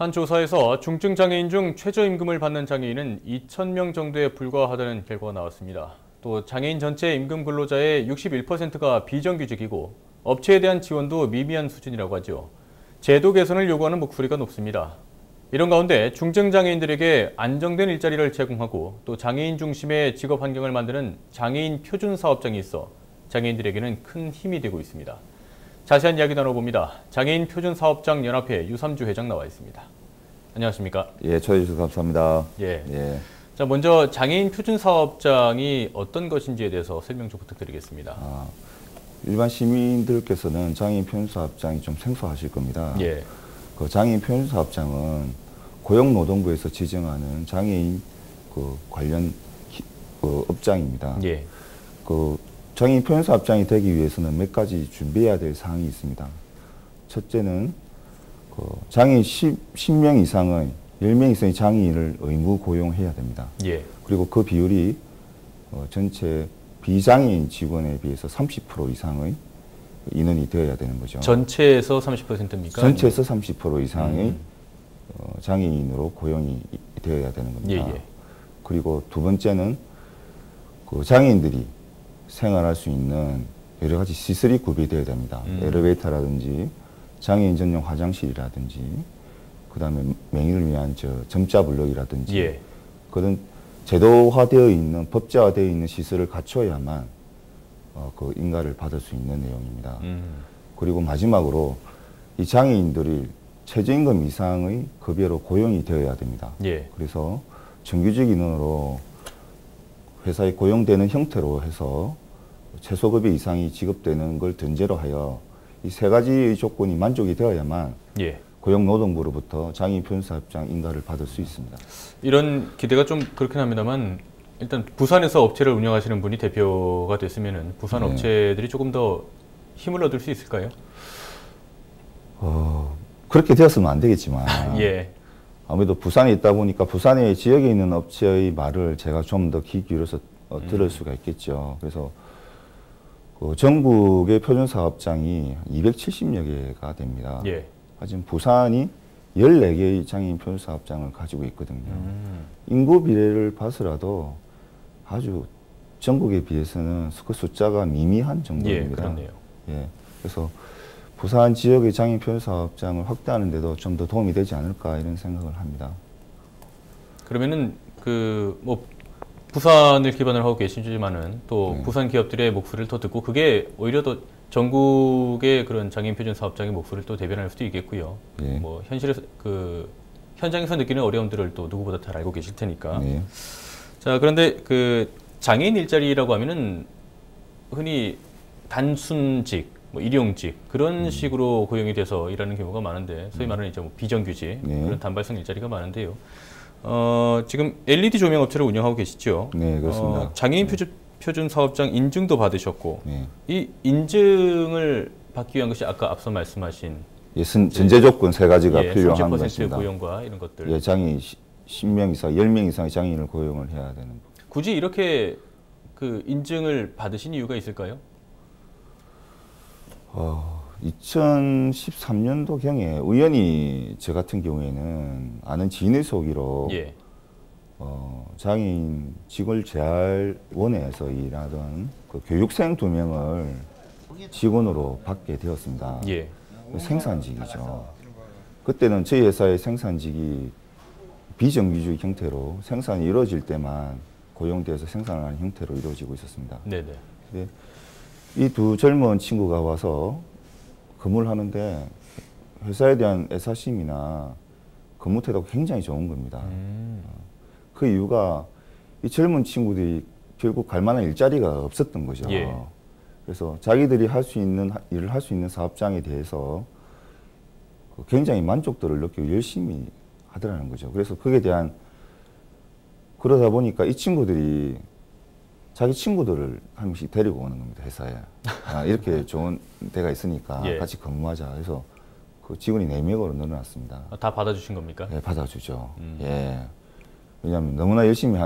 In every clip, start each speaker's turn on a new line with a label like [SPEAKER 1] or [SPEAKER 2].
[SPEAKER 1] 한 조사에서 중증 장애인 중 최저임금을 받는 장애인은 2,000명 정도에 불과하다는 결과가 나왔습니다. 또 장애인 전체 임금 근로자의 61%가 비정규직이고 업체에 대한 지원도 미미한 수준이라고 하죠. 제도 개선을 요구하는 목소리가 높습니다. 이런 가운데 중증 장애인들에게 안정된 일자리를 제공하고 또 장애인 중심의 직업 환경을 만드는 장애인 표준 사업장이 있어 장애인들에게는 큰 힘이 되고 있습니다. 자세한 이야기 나눠봅니다. 장애인 표준 사업장 연합회 유삼주 회장 나와 있습니다. 안녕하십니까?
[SPEAKER 2] 예, 초대해 주셔서 감사합니다.
[SPEAKER 1] 예.
[SPEAKER 2] 예.
[SPEAKER 1] 자, 먼저 장애인 표준 사업장이 어떤 것인지에 대해서 설명 좀 부탁드리겠습니다.
[SPEAKER 2] 일반 시민들께서는 장애인 표준 사업장이 좀 생소하실 겁니다.
[SPEAKER 1] 예.
[SPEAKER 2] 그 장애인 표준 사업장은 고용노동부에서 지정하는 장애인 관련 업장입니다.
[SPEAKER 1] 예.
[SPEAKER 2] 장애인 표준 사업장이 되기 위해서는 몇 가지 준비해야 될 사항이 있습니다. 첫째는 장애인 10명 이상의 10명 이상의 장애인을 의무 고용해야 됩니다.
[SPEAKER 1] 예.
[SPEAKER 2] 그리고 그 비율이 전체 비장애인 직원에 비해서 30% 이상의 인원이 되어야 되는 거죠.
[SPEAKER 1] 전체에서 30%입니까?
[SPEAKER 2] 전체에서 30% 이상의 장애인으로 고용이 되어야 되는 겁니다.
[SPEAKER 1] 예, 예.
[SPEAKER 2] 그리고 두 번째는 장애인들이 생활할 수 있는 여러 가지 시설이 구비되어야 됩니다. 엘리베이터라든지 장애인 전용 화장실이라든지 그다음에 명의를 위한 점자 블록이라든지
[SPEAKER 1] 예.
[SPEAKER 2] 그런 제도화되어 있는 법제화되어 있는 시설을 갖춰야만 그 인가를 받을 수 있는 내용입니다. 그리고 마지막으로 이 장애인들이 최저임금 이상의 급여로 고용이 되어야 됩니다.
[SPEAKER 1] 예.
[SPEAKER 2] 그래서 정규직 인원으로 회사에 고용되는 형태로 해서 최소급여 이상이 지급되는 걸 전제로 하여 이 세 가지의 조건이 만족이 되어야만
[SPEAKER 1] 예.
[SPEAKER 2] 고용노동부로부터 장애인 표준 사업장 인가를 받을 수 있습니다.
[SPEAKER 1] 이런 기대가 좀 그렇긴 합니다만 일단 부산에서 업체를 운영하시는 분이 대표가 됐으면은 부산
[SPEAKER 2] 네.
[SPEAKER 1] 업체들이 조금 더 힘을 얻을 수 있을까요?
[SPEAKER 2] 그렇게 되었으면 안 되겠지만
[SPEAKER 1] 예.
[SPEAKER 2] 아무래도 부산에 있다 보니까 부산의 지역에 있는 업체의 말을 제가 좀 더 귀 기울여서 들을 수가 있겠죠. 그래서 전국의 표준 사업장이 270여 개가 됩니다.
[SPEAKER 1] 예.
[SPEAKER 2] 하지만 부산이 14개의 장애인 표준 사업장을 가지고 있거든요. 인구 비례를 봐서라도 아주 전국에 비해서는 그 숫자가 미미한 정도입니다.
[SPEAKER 1] 예, 그렇네요.
[SPEAKER 2] 예. 그래서 부산 지역의 장애인 표준 사업장을 확대하는 데도 좀 더 도움이 되지 않을까 이런 생각을 합니다.
[SPEAKER 1] 그러면은 부산을 기반으로 하고 계시지만은 또
[SPEAKER 2] 네.
[SPEAKER 1] 부산 기업들의 목소리를 더 듣고 그게 오히려 더 전국의 그런 장애인 표준 사업장의 목소리를 또 대변할 수도 있겠고요.
[SPEAKER 2] 예.
[SPEAKER 1] 뭐 현실에서 현장에서 느끼는 어려움들을 또 누구보다 잘 알고 계실 테니까.
[SPEAKER 2] 네.
[SPEAKER 1] 자, 그런데 장애인 일자리라고 하면은 흔히 단순직, 일용직 그런 식으로 고용이 돼서 일하는 경우가 많은데 소위 말하는 이제 비정규직
[SPEAKER 2] 네.
[SPEAKER 1] 그런 단발성 일자리가 많은데요. 지금 LED 조명 업체를 운영하고 계시죠?
[SPEAKER 2] 네, 그렇습니다.
[SPEAKER 1] 장애인 표준 사업장 인증도 받으셨고
[SPEAKER 2] 네.
[SPEAKER 1] 이 인증을 받기 위한 것이 아까 앞서 말씀하신
[SPEAKER 2] 전제 조건 세 가지가
[SPEAKER 1] 예,
[SPEAKER 2] 필요한
[SPEAKER 1] 30%
[SPEAKER 2] 것입니다.
[SPEAKER 1] 고용과 이런 것들.
[SPEAKER 2] 예, 장애인 10명 이상, 10명 이상의 장애인을 고용을 해야 되는 것.
[SPEAKER 1] 굳이 이렇게 인증을 받으신 이유가 있을까요?
[SPEAKER 2] 2013년도경에 우연히 저 같은 경우에는 아는 지인의 소개로
[SPEAKER 1] 예.
[SPEAKER 2] 장애인 직원재활원에서 일하던 교육생 2명을 직원으로 받게 되었습니다.
[SPEAKER 1] 예.
[SPEAKER 2] 생산직이죠. 그때는 저희 회사의 생산직이 비정규직 형태로 생산이 이루어질 때만 고용돼서 생산을 하는 형태로 이루어지고 있었습니다.
[SPEAKER 1] 네네.
[SPEAKER 2] 이 두 젊은 친구가 와서 근무를 하는데 회사에 대한 애사심이나 근무 태도가 굉장히 좋은 겁니다. 그 이유가 이 젊은 친구들이 결국 갈 만한 일자리가 없었던 거죠.
[SPEAKER 1] 예.
[SPEAKER 2] 그래서 자기들이 할 수 있는 일을 할 수 있는 사업장에 대해서 굉장히 만족도를 느끼고 열심히 하더라는 거죠. 그래서 그에 대한 그러다 보니까 이 친구들이 자기 친구들을 한 명씩 데리고 오는 겁니다, 회사에. 이렇게 좋은 데가 있으니까
[SPEAKER 1] 예.
[SPEAKER 2] 같이 근무하자. 그래서 직원이 4명으로 늘어났습니다.
[SPEAKER 1] 다 받아주신 겁니까?
[SPEAKER 2] 예, 받아주죠. 예. 왜냐하면 너무나 열심히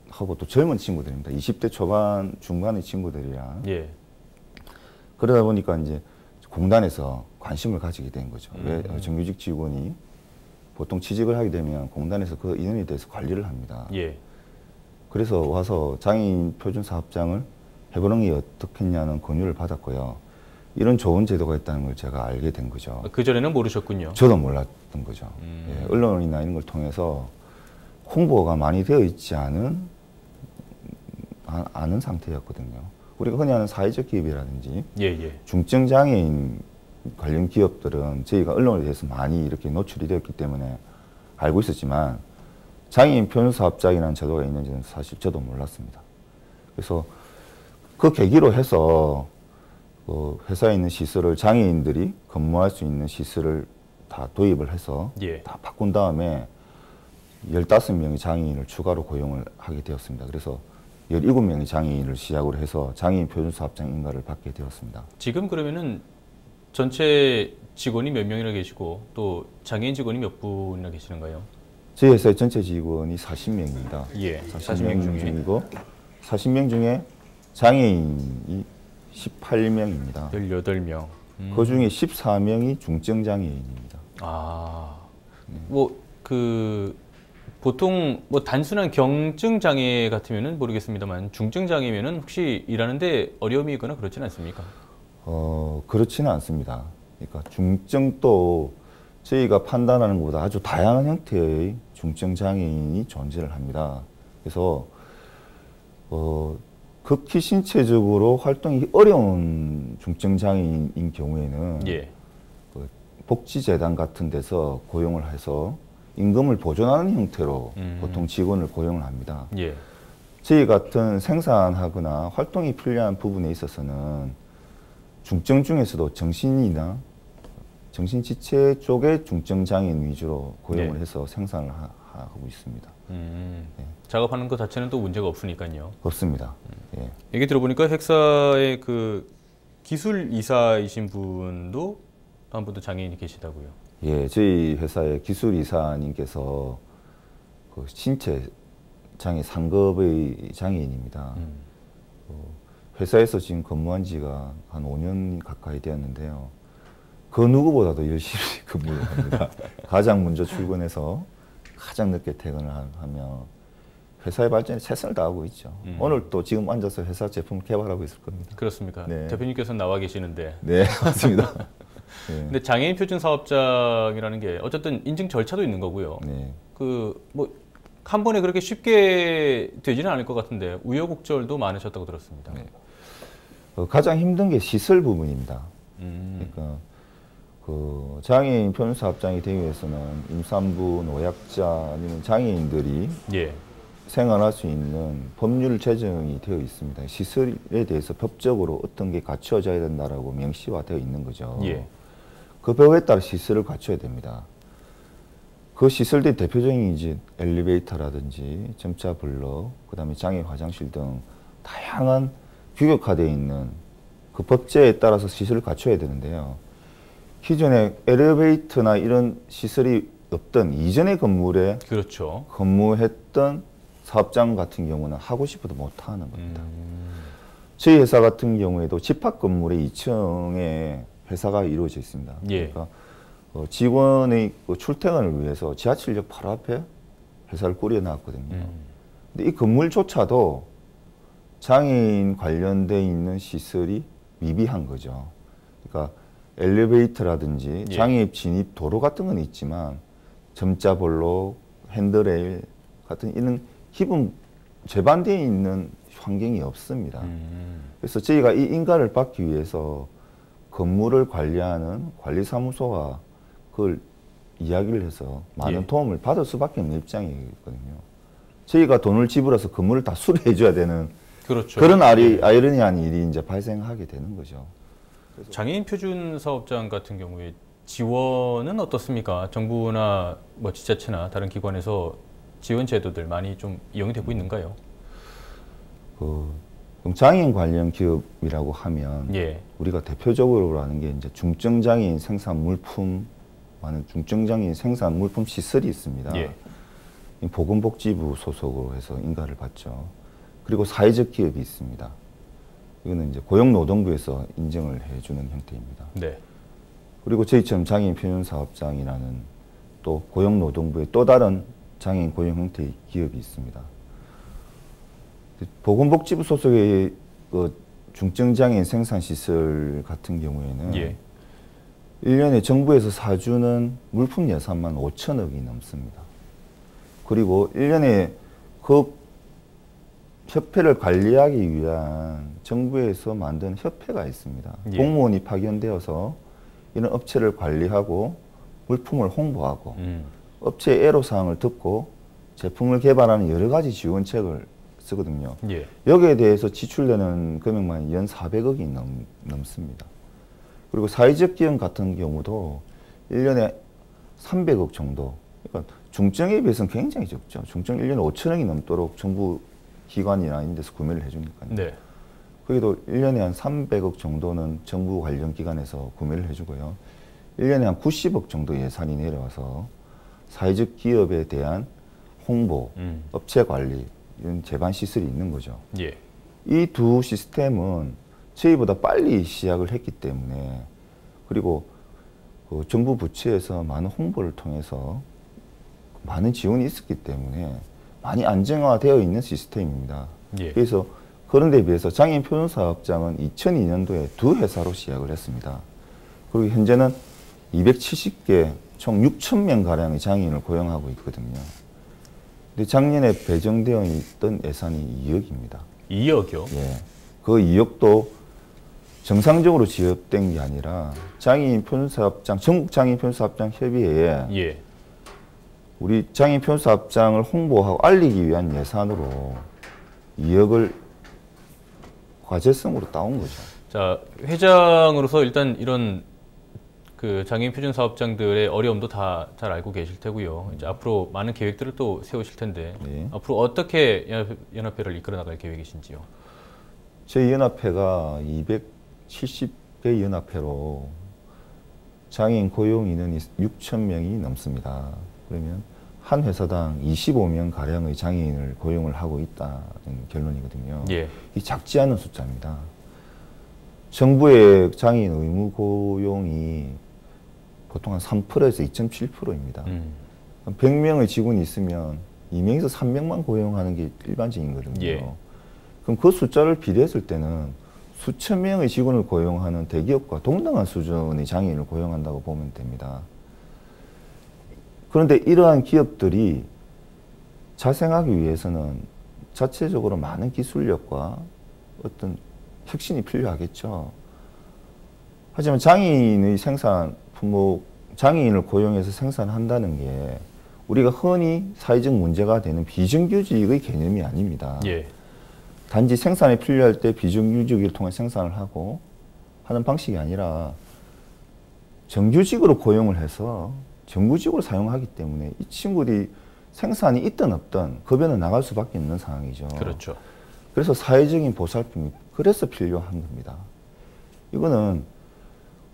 [SPEAKER 2] 하고 또 젊은 친구들입니다. 20대 초반, 중반의 친구들이랑.
[SPEAKER 1] 예.
[SPEAKER 2] 그러다 보니까 이제 공단에서 관심을 가지게 된 거죠. 왜 정규직 직원이 보통 취직을 하게 되면 공단에서 그 인원에 대해서 관리를 합니다.
[SPEAKER 1] 예.
[SPEAKER 2] 그래서 와서 장애인 표준 사업장을 해보는 게 어떻겠냐는 권유를 받았고요. 이런 좋은 제도가 있다는 걸 제가 알게 된 거죠.
[SPEAKER 1] 그전에는 모르셨군요.
[SPEAKER 2] 저도 몰랐던 거죠. 예, 언론이나 이런 걸 통해서 홍보가 많이 되어 있지 않은 아는 상태였거든요. 우리가 흔히 하는 사회적 기업이라든지
[SPEAKER 1] 예, 예.
[SPEAKER 2] 중증 장애인 관련 기업들은 저희가 언론에 대해서 많이 이렇게 노출이 되었기 때문에 알고 있었지만 장애인 표준 사업장이라는 제도가 있는지는 사실 저도 몰랐습니다. 그래서 그 계기로 해서 회사에 있는 시설을 장애인들이 근무할 수 있는 시설을 다 도입을 해서
[SPEAKER 1] 예.
[SPEAKER 2] 다 바꾼 다음에 15명의 장애인을 추가로 고용을 하게 되었습니다. 그래서 17명의 장애인을 시작으로 해서 장애인 표준 사업장 인가를 받게 되었습니다.
[SPEAKER 1] 지금 그러면은 전체 직원이 몇 명이나 계시고 또 장애인 직원이 몇 분이나 계시는가요?
[SPEAKER 2] 저희 회사의 전체 직원이 40명입니다.
[SPEAKER 1] 예.
[SPEAKER 2] 40명 중이고 40명 중에 장애인이 18명입니다.
[SPEAKER 1] 18명.
[SPEAKER 2] 그 중에 14명이 중증 장애인입니다.
[SPEAKER 1] 아. 보통 단순한 경증 장애 같으면은 모르겠습니다만 중증 장애면은 혹시 일하는데 어려움이 있거나 그렇지는 않습니까?
[SPEAKER 2] 그렇지는 않습니다. 그러니까 중증도 저희가 판단하는 것보다 아주 다양한 형태의 중증 장애인이 존재를 합니다. 그래서 극히 신체적으로 활동이 어려운 중증 장애인인 경우에는
[SPEAKER 1] 예.
[SPEAKER 2] 복지재단 같은 데서 고용을 해서 임금을 보존하는 형태로 보통 직원을 고용을 합니다.
[SPEAKER 1] 예.
[SPEAKER 2] 저희 같은 생산하거나 활동이 필요한 부분에 있어서는 중증 중에서도 정신이나 정신지체 쪽의 중증 장애인 위주로 고용을
[SPEAKER 1] 네.
[SPEAKER 2] 해서 생산을 하고 있습니다. 네.
[SPEAKER 1] 작업하는 것 자체는 또 문제가 없으니까요.
[SPEAKER 2] 없습니다. 예.
[SPEAKER 1] 얘기 들어보니까 회사의 그 기술 이사이신 분도 한 분도 장애인이 계시다고요.
[SPEAKER 2] 예, 저희 회사의 기술 이사님께서 그 신체 장애 상급의 장애인입니다. 회사에서 지금 근무한 지가 한 5년 가까이 되었는데요. 그 누구보다도 열심히 근무를 합니다. 가장 먼저 출근해서 가장 늦게 퇴근을 하며 회사의 발전에 최선을 다하고 있죠. 오늘 또 지금 앉아서 회사 제품을 개발하고 있을 겁니다.
[SPEAKER 1] 그렇습니까?
[SPEAKER 2] 네.
[SPEAKER 1] 대표님께서 나와 계시는데.
[SPEAKER 2] 네, 맞습니다. 네.
[SPEAKER 1] 근데 장애인 표준 사업장이라는 게 어쨌든 인증 절차도 있는 거고요.
[SPEAKER 2] 네.
[SPEAKER 1] 한 번에 그렇게 쉽게 되지는 않을 것 같은데 우여곡절도 많으셨다고 들었습니다.
[SPEAKER 2] 네. 가장 힘든 게 시설 부분입니다. 그러니까 그 장애인 표준 사업장이 되기 위해서는 임산부, 노약자 아니면 장애인들이
[SPEAKER 1] 예.
[SPEAKER 2] 생활할 수 있는 법률 제정이 되어 있습니다. 시설에 대해서 법적으로 어떤 게 갖추어져야 된다라고 명시화되어 있는 거죠.
[SPEAKER 1] 예.
[SPEAKER 2] 그 법에 따라 시설을 갖춰야 됩니다. 그 시설들이 대표적인 이제 엘리베이터라든지 점차 블럭, 그다음에 장애 화장실 등 다양한 규격화되어 있는 그 법제에 따라서 시설을 갖춰야 되는데요. 기존에 엘리베이터나 이런 시설이 없던 이전의 건물에
[SPEAKER 1] 그렇죠.
[SPEAKER 2] 근무했던 사업장 같은 경우는 하고 싶어도 못하는 겁니다. 저희 회사 같은 경우에도 집합 건물의 2층에 회사가 이루어져 있습니다.
[SPEAKER 1] 예.
[SPEAKER 2] 그러니까 직원의 출퇴근을 위해서 지하철역 바로 앞에 회사를 꾸려놨거든요. 근데 이 건물조차도 장애인 관련돼 있는 시설이 미비한 거죠. 그러니까 엘리베이터라든지
[SPEAKER 1] 예.
[SPEAKER 2] 장애인 진입 도로 같은 건 있지만 점자 볼록, 핸드레일 같은 이런 기본 제반되어 있는 환경이 없습니다. 그래서 저희가 이 인가를 받기 위해서 건물을 관리하는 관리사무소와 그걸 이야기를 해서 많은
[SPEAKER 1] 예.
[SPEAKER 2] 도움을 받을 수밖에 없는 입장이거든요. 저희가 돈을 지불해서 건물을 다 수리해 줘야 되는
[SPEAKER 1] 그렇죠.
[SPEAKER 2] 그런 아이러니한 일이 이제 발생하게 되는 거죠.
[SPEAKER 1] 장애인 표준 사업장 같은 경우에 지원은 어떻습니까? 정부나 뭐 지자체나 다른 기관에서 지원 제도들 많이 좀 이용이 되고 있는가요?
[SPEAKER 2] 장애인 관련 기업이라고 하면
[SPEAKER 1] 예.
[SPEAKER 2] 우리가 대표적으로 하는 게 이제 중증 장애인 생산 물품 많은 중증 장애인 생산 물품 시설이 있습니다.
[SPEAKER 1] 예.
[SPEAKER 2] 보건복지부 소속으로 해서 인가를 받죠. 그리고 사회적 기업이 있습니다. 이거는 이제 고용노동부에서 인정을 해주는 형태입니다.
[SPEAKER 1] 네.
[SPEAKER 2] 그리고 저희처럼 장애인 표준 사업장이라는 또 고용노동부의 또 다른 장애인 고용 형태의 기업이 있습니다. 보건복지부 소속의 그 중증장애인 생산시설 같은 경우에는
[SPEAKER 1] 예.
[SPEAKER 2] 1년에 정부에서 사주는 물품 예산만 5천억이 넘습니다. 그리고 1년에 그 협회를 관리하기 위한 정부에서 만든 협회가 있습니다.
[SPEAKER 1] 예.
[SPEAKER 2] 공무원이 파견되어서 이런 업체를 관리하고 물품을 홍보하고 업체의 애로사항을 듣고 제품을 개발하는 여러 가지 지원책을 쓰거든요.
[SPEAKER 1] 예.
[SPEAKER 2] 여기에 대해서 지출되는 금액만 연 400억이 넘습니다. 그리고 사회적 기업 같은 경우도 1년에 300억 정도. 그러니까 중증에 비해서는 굉장히 적죠. 중증 1년에 5천억이 넘도록 정부 기관이나 이런 데서 구매를 해주니까요.
[SPEAKER 1] 네.
[SPEAKER 2] 거기도 1년에 한 300억 정도는 정부 관련 기관에서 구매를 해주고요. 1년에 한 90억 정도 예산이 내려와서 사회적 기업에 대한 홍보, 업체 관리, 이런 제반 시설이 있는 거죠.
[SPEAKER 1] 예.
[SPEAKER 2] 이 두 시스템은 저희보다 빨리 시작을 했기 때문에 그리고 그 정부 부처에서 많은 홍보를 통해서 많은 지원이 있었기 때문에 많이 안정화되어 있는 시스템입니다.
[SPEAKER 1] 예.
[SPEAKER 2] 그래서 그런 데 비해서 장애인 표준사업장은 2002년도에 두 회사로 시작을 했습니다. 그리고 현재는 270개 총 6,000명 가량의 장애인을 고용하고 있거든요. 근데 작년에 배정되어 있던 예산이 2억입니다.
[SPEAKER 1] 2억이요?
[SPEAKER 2] 예. 그 2억도 정상적으로 지급된 게 아니라 장애인 표준사업장, 전국 장애인 표준사업장 협의회에
[SPEAKER 1] 예.
[SPEAKER 2] 우리 장애인 표준사업장을 홍보하고 알리기 위한 예산으로 2억을 과제성으로 따온 거죠.
[SPEAKER 1] 자, 회장으로서 일단 이런 그 장애인 표준 사업장들의 어려움도 다 잘 알고 계실 테고요. 이제 앞으로 많은 계획들을 또 세우실 텐데
[SPEAKER 2] 네.
[SPEAKER 1] 앞으로 어떻게 연합회를 이끌어 나갈 계획이신지요?
[SPEAKER 2] 저희 연합회가 270개 연합회로 장애인 고용 인원이 6,000명이 넘습니다. 그러면 한 회사당 25명 가량의 장애인을 고용을 하고 있다는 결론이거든요.
[SPEAKER 1] 예.
[SPEAKER 2] 이 작지 않은 숫자입니다. 정부의 장애인 의무 고용이 보통 한 3%에서 2.7%입니다. 100명의 직원이 있으면 2명에서 3명만 고용하는 게 일반적인 거거든요.
[SPEAKER 1] 예.
[SPEAKER 2] 그럼 그 숫자를 비례했을 때는 수천 명의 직원을 고용하는 대기업과 동등한 수준의 장애인을 고용한다고 보면 됩니다. 그런데 이러한 기업들이 자생하기 위해서는 자체적으로 많은 기술력과 어떤 혁신이 필요하겠죠. 하지만 장애인의 생산, 장애인을 고용해서 생산한다는 게 우리가 흔히 사회적 문제가 되는 비정규직의 개념이 아닙니다.
[SPEAKER 1] 예.
[SPEAKER 2] 단지 생산이 필요할 때 비정규직을 통해 생산을 하고 하는 방식이 아니라 정규직으로 고용을 해서 정규직으로 사용하기 때문에 이 친구들이 생산이 있든 없든 급여는 나갈 수밖에 없는 상황이죠.
[SPEAKER 1] 그렇죠.
[SPEAKER 2] 그래서 사회적인 보살핌이 그래서 필요한 겁니다. 이거는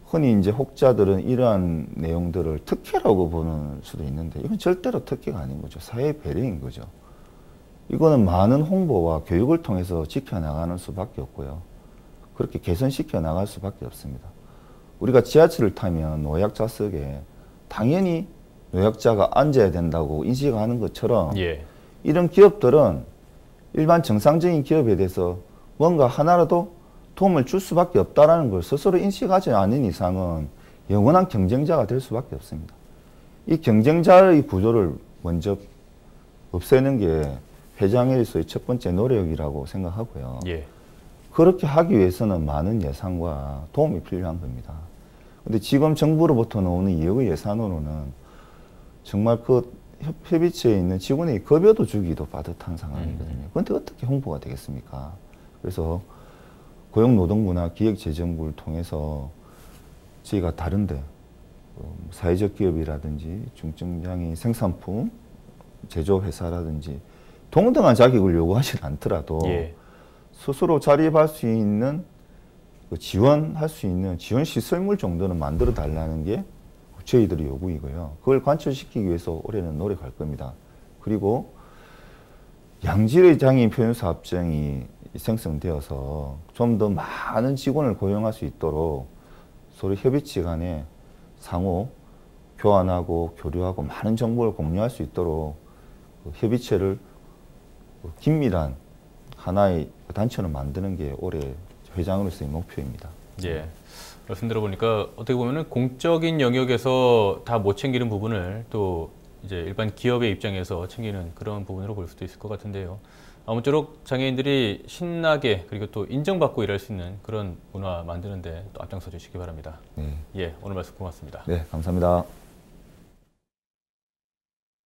[SPEAKER 2] 흔히 이제 혹자들은 이러한 내용들을 특혜라고 보는 수도 있는데 이건 절대로 특혜가 아닌 거죠. 사회 배려인 거죠. 이거는 많은 홍보와 교육을 통해서 지켜나가는 수밖에 없고요. 그렇게 개선시켜 나갈 수밖에 없습니다. 우리가 지하철을 타면 노약자석에 당연히 노약자가 앉아야 된다고 인식하는 것처럼
[SPEAKER 1] 예.
[SPEAKER 2] 이런 기업들은 일반 정상적인 기업에 대해서 뭔가 하나라도 도움을 줄 수밖에 없다는 걸 스스로 인식하지 않은 이상은 영원한 경쟁자가 될 수밖에 없습니다. 이 경쟁자의 구조를 먼저 없애는 게 회장으로서의 첫 번째 노력이라고 생각하고요.
[SPEAKER 1] 예.
[SPEAKER 2] 그렇게 하기 위해서는 많은 예산과 도움이 필요한 겁니다. 근데 지금 정부로부터 나오는 2억의 예산으로는 정말 그 협의체에 있는 직원에게 급여도 주기도 빠듯한 상황이거든요. 그런데 어떻게 홍보가 되겠습니까? 그래서 고용노동부나 기획재정부를 통해서 저희가 다른데 사회적 기업이라든지 중증장애인 생산품 제조회사라든지 동등한 자격을 요구하지 않더라도
[SPEAKER 1] 예.
[SPEAKER 2] 스스로 자립할 수 있는 지원할 수 있는 지원 시설물 정도는 만들어 달라는 게 저희들의 요구이고요. 그걸 관철시키기 위해서 올해는 노력할 겁니다. 그리고 양질의 장애인 표준사업장이 생성되어서 좀 더 많은 직원을 고용할 수 있도록 서로 협의체 간에 상호 교환하고 교류하고 많은 정보를 공유할 수 있도록 그 협의체를 긴밀한 하나의 단체로 만드는 게 올해 회장으로서의 목표입니다.
[SPEAKER 1] 예. 말씀 들어보니까 어떻게 보면은 공적인 영역에서 다 못 챙기는 부분을 또 이제 일반 기업의 입장에서 챙기는 그런 부분으로 볼 수도 있을 것 같은데요. 아무쪼록 장애인들이 신나게 그리고 또 인정받고 일할 수 있는 그런 문화 만드는데 또 앞장서 주시기 바랍니다.
[SPEAKER 2] 네.
[SPEAKER 1] 예, 오늘 말씀 고맙습니다.
[SPEAKER 2] 네, 감사합니다.